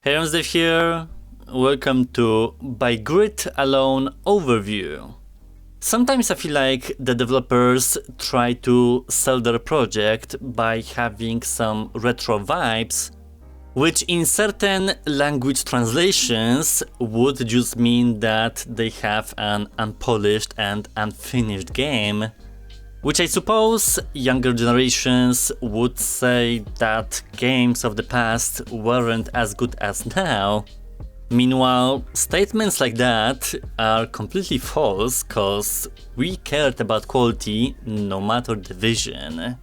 Hey, I'm Dave here. Welcome to By Grid Alone Overview. Sometimes I feel like the developers try to sell their project by having some retro vibes, which in certain language translations would just mean that they have an unpolished and unfinished game, which I suppose younger generations would say that games of the past weren't as good as now. Meanwhile, statements like that are completely false cause we cared about quality no matter the vision.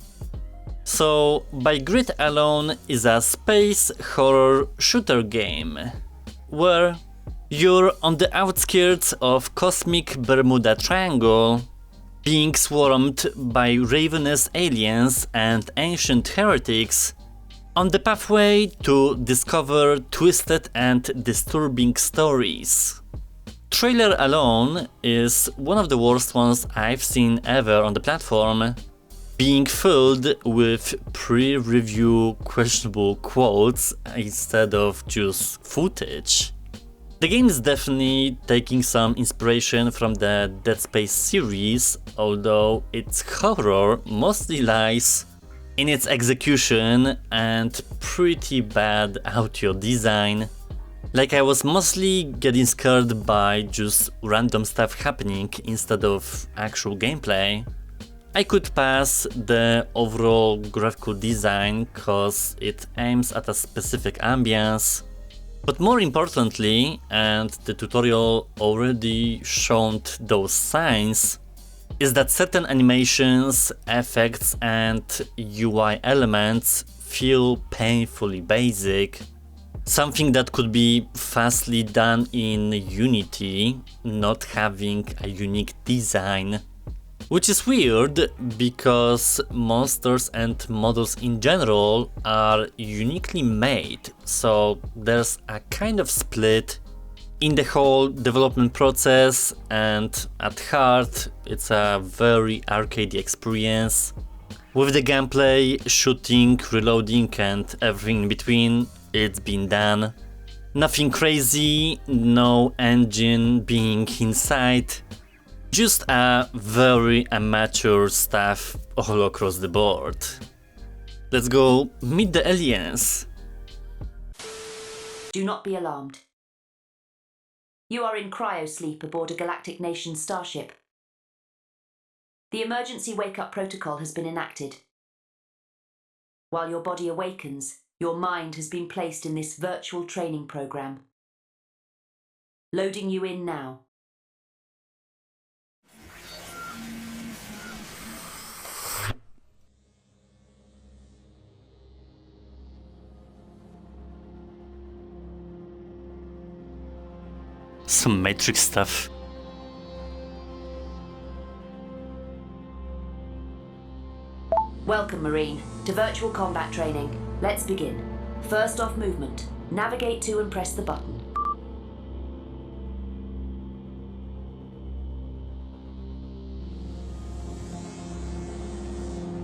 So, By Grid Alone is a space horror shooter game, where you're on the outskirts of cosmic Bermuda Triangle, being swarmed by ravenous aliens and ancient heretics, on the pathway to discover twisted and disturbing stories. Trailer alone is one of the worst ones I've seen ever on the platform, being filled with pre-review questionable quotes instead of just footage. The game is definitely taking some inspiration from the Dead Space series, although its horror mostly lies in its execution and pretty bad audio design. Like, I was mostly getting scared by just random stuff happening instead of actual gameplay. I could pass the overall graphical design cause it aims at a specific ambience. But more importantly, and the tutorial already showed those signs, is that certain animations, effects and UI elements feel painfully basic. Something that could be fastly done in Unity, not having a unique design. Which is weird, because monsters and models in general are uniquely made, so there's a kind of split in the whole development process, and at heart it's a very arcadey experience. With the gameplay, shooting, reloading and everything in between, it's been done. Nothing crazy, no engine being inside. Just a very amateur stuff all across the board. Let's go meet the aliens. Do not be alarmed. You are in cryosleep aboard a Galactic Nation starship. The emergency wake-up protocol has been enacted. While your body awakens, your mind has been placed in this virtual training program. Loading you in now. Some Matrix stuff. Welcome, Marine, to virtual combat training. Let's begin. First off, movement. Navigate to and press the button.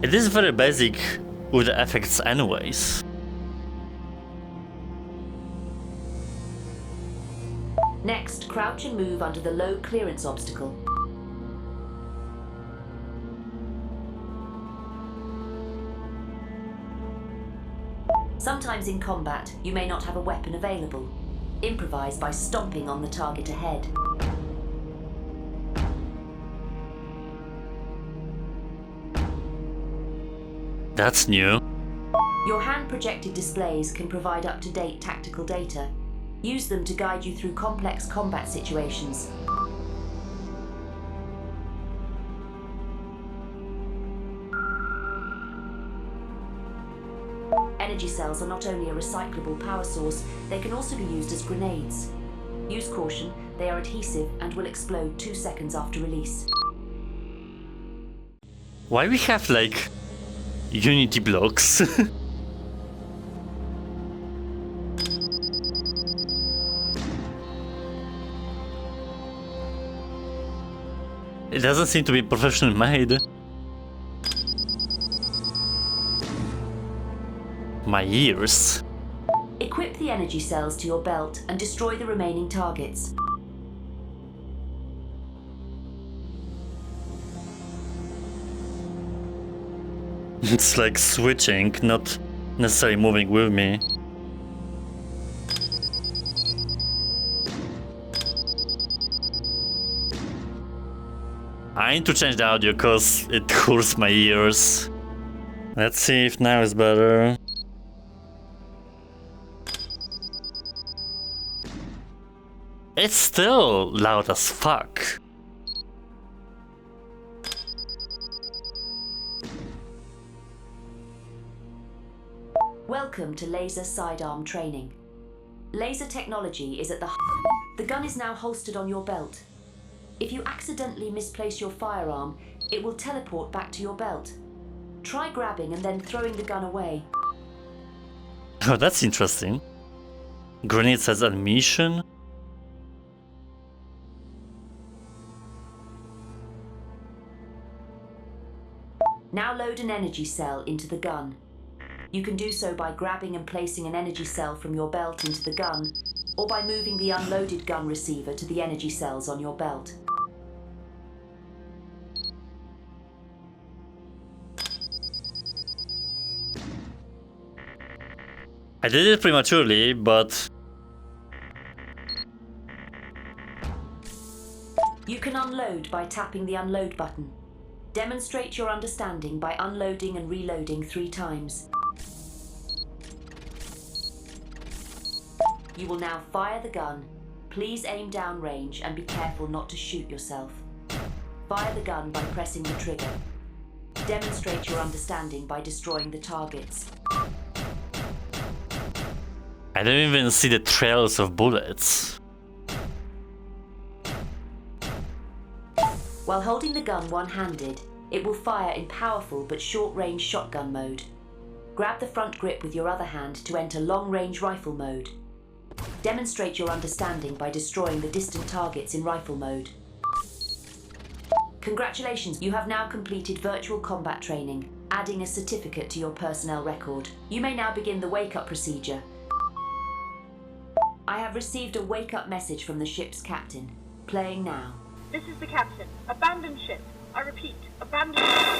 It is very basic with the effects anyways. Next, crouch and move under the low clearance obstacle. Sometimes in combat, you may not have a weapon available. Improvise by stomping on the target ahead. That's new. Your hand-projected displays can provide up-to-date tactical data. Use them to guide you through complex combat situations. Energy cells are not only a recyclable power source, they can also be used as grenades. Use caution, they are adhesive and will explode 2 seconds after release. Why we have like Unity blocks? It doesn't seem to be professionally made. My ears. Equip Strip the energy cells to your belt and destroy the remaining targets. It's like switching, not necessarily moving with me. I need to change the audio cause it hurts my ears. Let's see if now is better. It's still loud as fuck. Welcome to laser sidearm training. Laser technology is at the The gun is now holstered on your belt. If you accidentally misplace your firearm, it will teleport back to your belt. Try grabbing and then throwing the gun away. Oh, that's interesting. Grenade has ammunition. Now load an energy cell into the gun. You can do so by grabbing and placing an energy cell from your belt into the gun, or by moving the unloaded gun receiver to the energy cells on your belt. I did it prematurely, but... You can unload by tapping the unload button. Demonstrate your understanding by unloading and reloading 3 times. You will now fire the gun. Please aim downrange and be careful not to shoot yourself. Fire the gun by pressing the trigger. Demonstrate your understanding by destroying the targets. I don't even see the trails of bullets. While holding the gun one-handed, it will fire in powerful but short-range shotgun mode. Grab the front grip with your other hand to enter long-range rifle mode. Demonstrate your understanding by destroying the distant targets in rifle mode. Congratulations, you have now completed virtual combat training, adding a certificate to your personnel record. You may now begin the wake-up procedure. I have received a wake-up message from the ship's captain. Playing now. This is the captain. Abandon ship. I repeat, abandon ship.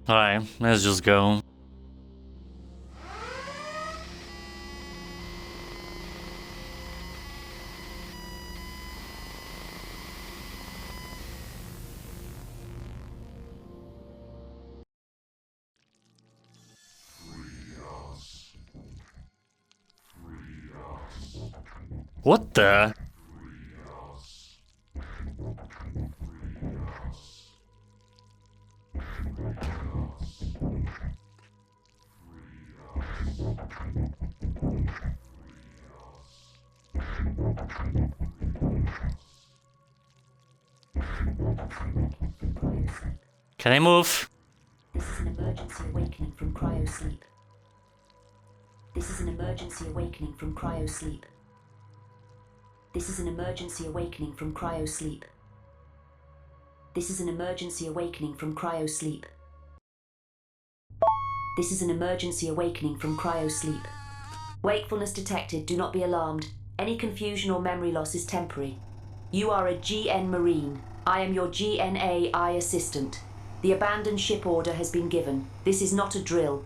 Alright, let's just go. What the? Can I move? This is an emergency awakening from cryosleep. This is an emergency awakening from cryosleep. This is an emergency awakening from cryosleep. This is an emergency awakening from cryosleep. This is an emergency awakening from cryosleep. Wakefulness detected, do not be alarmed. Any confusion or memory loss is temporary. You are a GN Marine. I am your GNAI assistant. The abandoned ship order has been given. This is not a drill.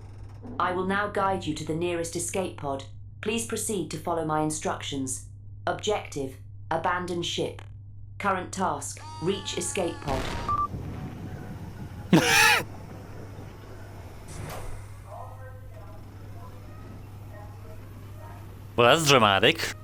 I will now guide you to the nearest escape pod. Please proceed to follow my instructions. Objective, abandon ship. Current task, reach escape pod. Well, that's dramatic.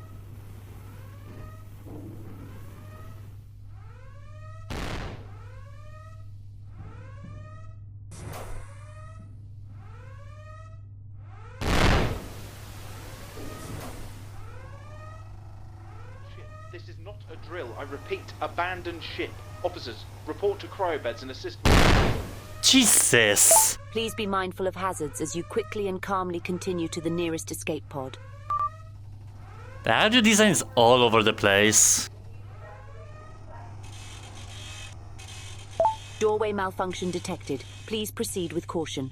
This is not a drill. I repeat, abandon ship. Officers, report to cryobeds and assist. Jesus! Please be mindful of hazards as you quickly and calmly continue to the nearest escape pod. The audio design is all over the place. Doorway malfunction detected. Please proceed with caution.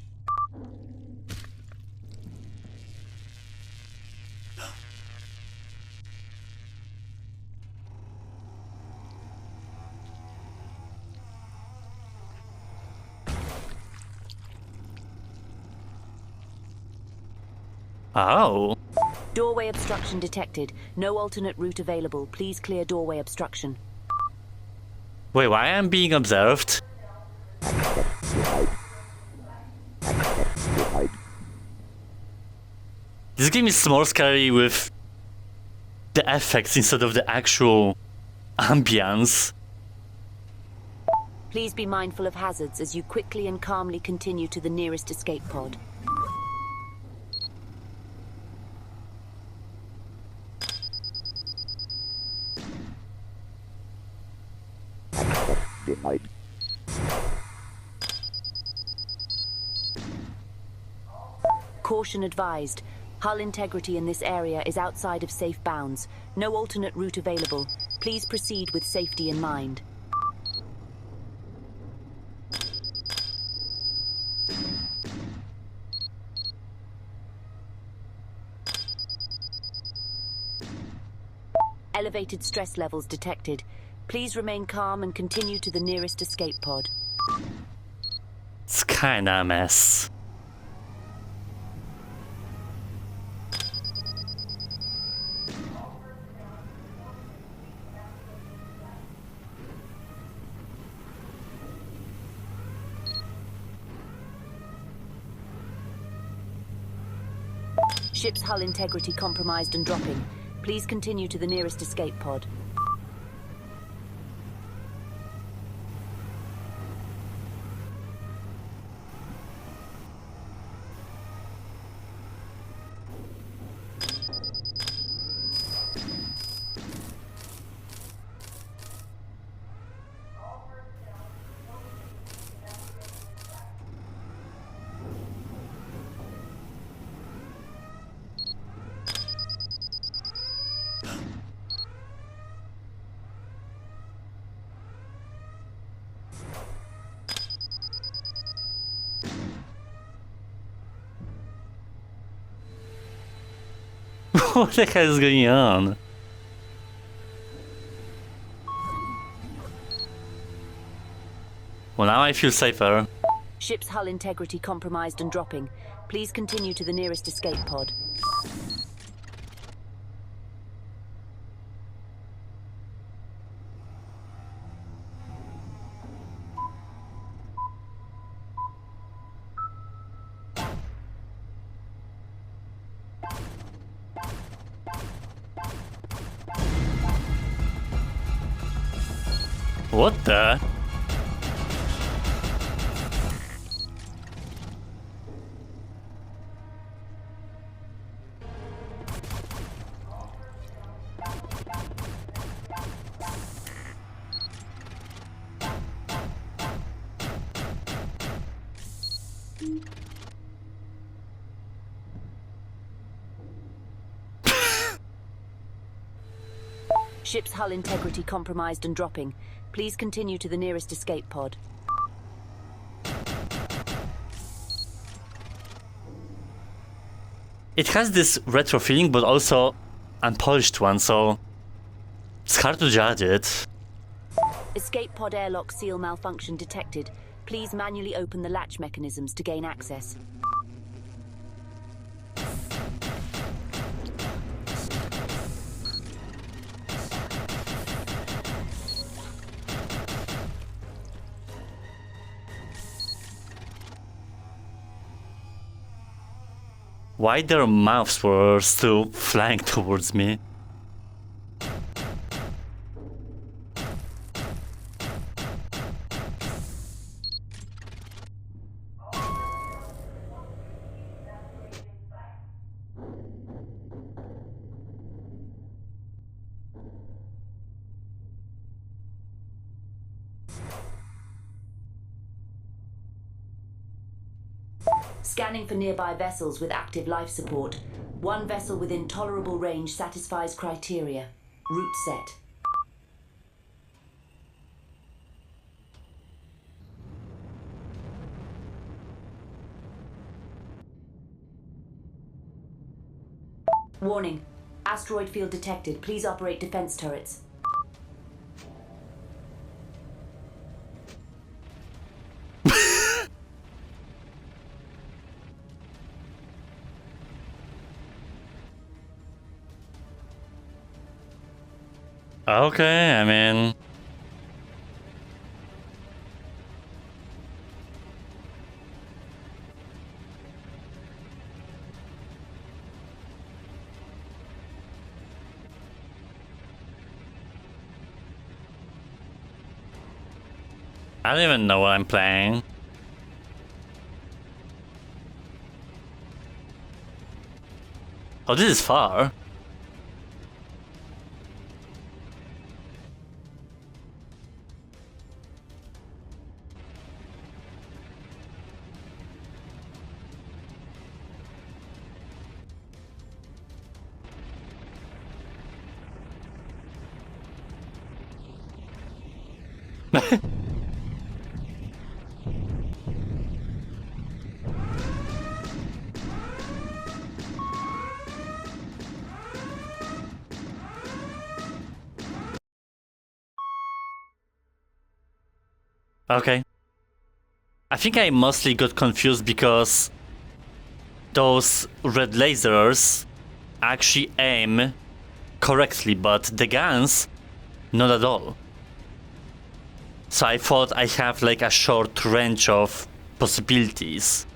Oh. Doorway obstruction detected. No alternate route available. Please clear doorway obstruction. Wait, why am I being observed? This game is more scary with the effects instead of the actual ambience. Please be mindful of hazards as you quickly and calmly continue to the nearest escape pod. Caution advised. Hull integrity in this area is outside of safe bounds. No alternate route available. Please proceed with safety in mind. Elevated stress levels detected. Please remain calm and continue to the nearest escape pod. It's kinda a mess. Ship's hull integrity compromised and dropping. Please continue to the nearest escape pod. What the hell is going on? Well, now I feel safer. Ship's hull integrity compromised and dropping. Please continue to the nearest escape pod. What the? Ship's hull integrity compromised and dropping. Please continue to the nearest escape pod. It has this retro feeling, but also unpolished one, so it's hard to judge it. Escape pod airlock seal malfunction detected. Please manually open the latch mechanisms to gain access. Why their mouths were still flying towards me? Scanning for nearby vessels with active life support. One vessel within tolerable range satisfies criteria. Route set. Warning. Asteroid field detected. Please operate defense turrets. Okay, I mean... I don't even know what I'm playing. Oh, this is far. Okay. I think I mostly got confused because those red lasers actually aim correctly, but the guns, not at all. So I thought I have like a short range of possibilities.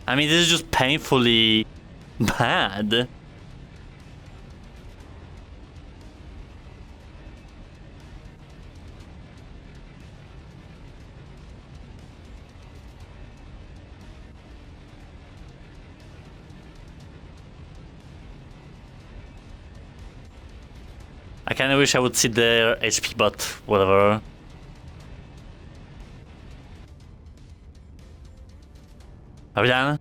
I mean, this is just painfully bad. I kinda wish I would see their HP, but whatever. Are we done?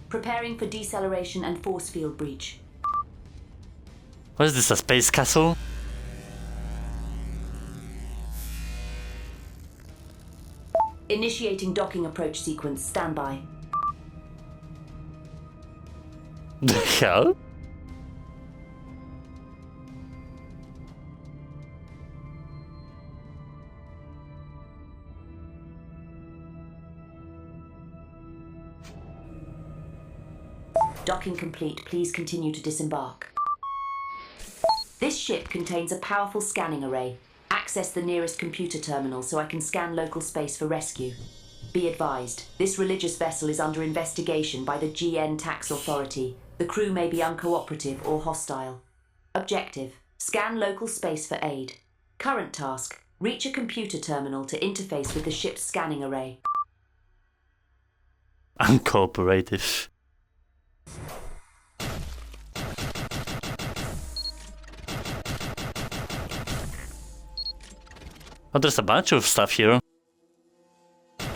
Preparing for deceleration and force field breach. What is this, a space castle? Initiating docking approach sequence. Standby. The hell? Docking complete. Please continue to disembark. This ship contains a powerful scanning array. Access the nearest computer terminal so I can scan local space for rescue. Be advised, this religious vessel is under investigation by the GN Tax Authority. The crew may be uncooperative or hostile. Objective, scan local space for aid. Current task, reach a computer terminal to interface with the ship's scanning array. Uncooperative. Oh, there's a bunch of stuff here.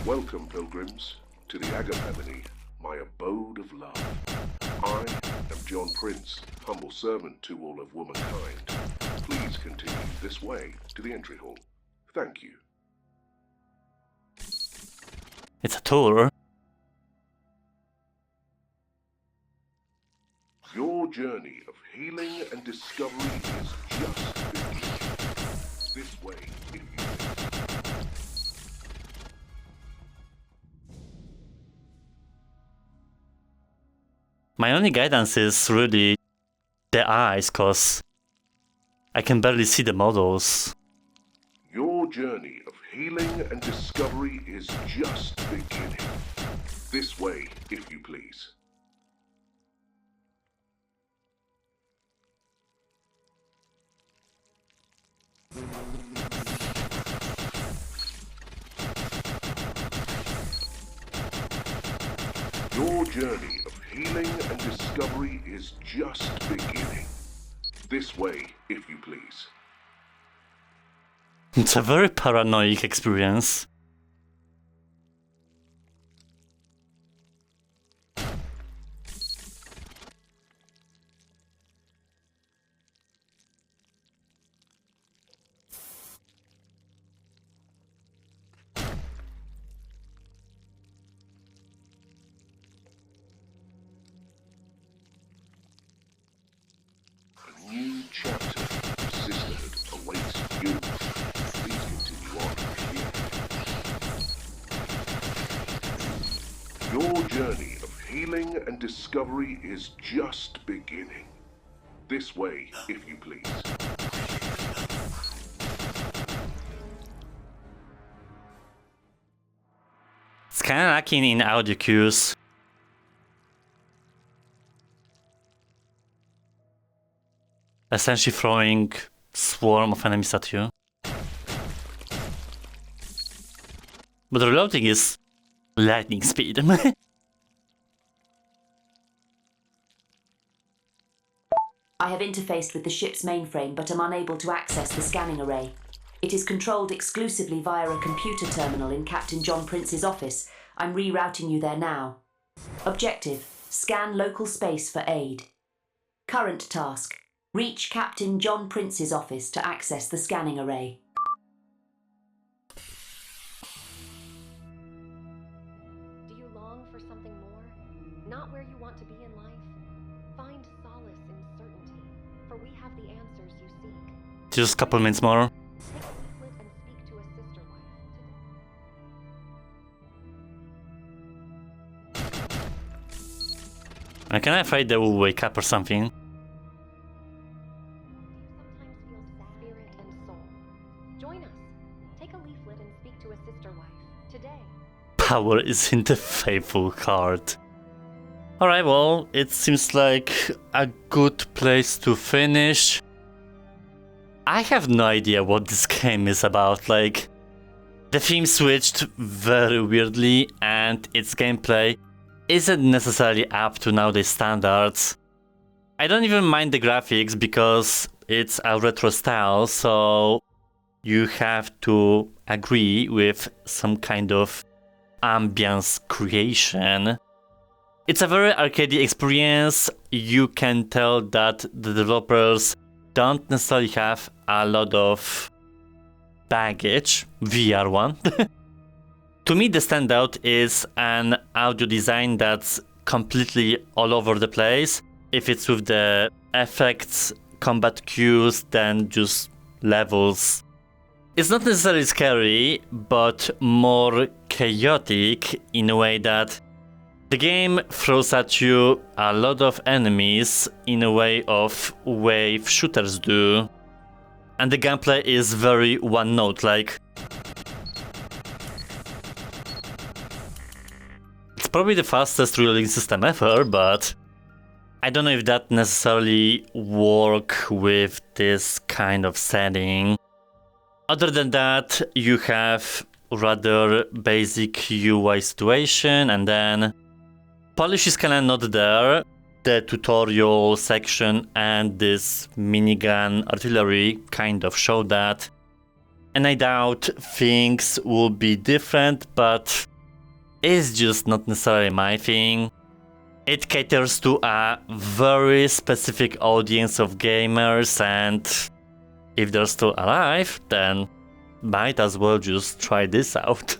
Welcome, pilgrims, to the Agapemone, my abode of love. I am John Prince, humble servant to all of womankind. Please continue this way to the entry hall. Thank you. It's a tour. Your journey of healing and discovery is just beginning. This way, if you My only guidance is really the eyes, cause I can barely see the models. Your journey of healing and discovery is just beginning. This way, if you please. Your journey of healing and discovery is just beginning. This way, if you please. It's a very paranoid experience. journey of healing and discovery is just beginning. This way, if you please. It's kinda lacking in audio cues. Essentially throwing swarm of enemies at you. But reloading is lightning speed. I have interfaced with the ship's mainframe but am unable to access the scanning array. It is controlled exclusively via a computer terminal in Captain John Prince's office. I'm rerouting you there now. Objective: scan local space for aid. Current task: reach Captain John Prince's office to access the scanning array. Do you long for something more? Not where you want to be in life? Find solace in certainty, for we have the answers you seek. Just a couple minutes more. Take a leaflet and speak to a sister wife today. I'm kinda afraid they will wake up or something. Do you sometimes feel sad? Spirit and soul. Join us. Take a leaflet and speak to a sister wife today. Power is in the faithful heart. Alright, well, it seems like a good place to finish. I have no idea what this game is about. Like, the theme switched very weirdly and its gameplay isn't necessarily up to nowadays standards. I don't even mind the graphics because it's a retro style, so you have to agree with some kind of ambience creation. It's a very arcadey experience. You can tell that the developers don't necessarily have a lot of baggage, VR one. To me, the standout is an audio design that's completely all over the place. If it's with the effects, combat cues, then just levels. It's not necessarily scary, but more chaotic in a way that the game throws at you a lot of enemies in a way of wave shooters do. And the gameplay is very one note, like it's probably the fastest reloading system ever, but I don't know if that necessarily works with this kind of setting. Other than that, you have rather basic UI situation, and then polish is kinda not there. The tutorial section and this minigun artillery kind of show that. And I doubt things will be different, but it's just not necessarily my thing. It caters to a very specific audience of gamers, and if they're still alive, then might as well just try this out.